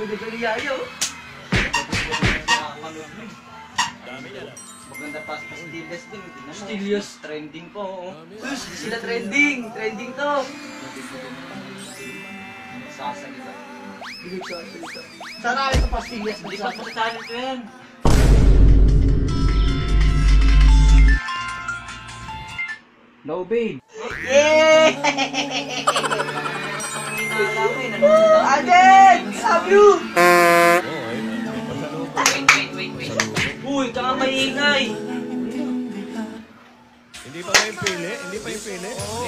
Dali ayaw. Maganda pa sa Stillas din. Stillas. Trending po. Hindi sila trending. Trending to. Sasalita. Hindi sasalita. Sana kayo sa Pastillas. Hindi pa sa talent yan. No, babe. Yay! Alden! Love you! Wait. Uy, tsaka maingay. Hindi pa yung pili? Hindi pa yung pili? Oo.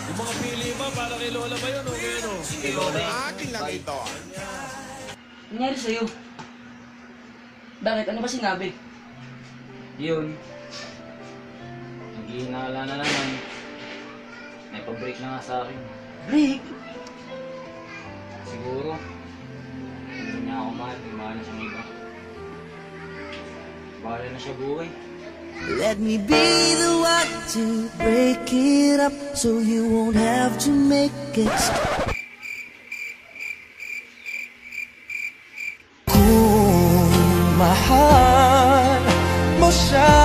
Yung mga pili ba? Para kay Lola ba yun? O ano? Kay Lola. Akin lang ito. Nangyari sa'yo? Bakit? Ano ba sinabi? Yun. Naghihinala na naman. May pa-break na nga sa akin. Break? Siguro. Hindi niya ako mahal. May mahal na siyang iba. Bahala na siya buhay. Let me be the one to break it up so you won't have to make it stop. Kung mahal mo siya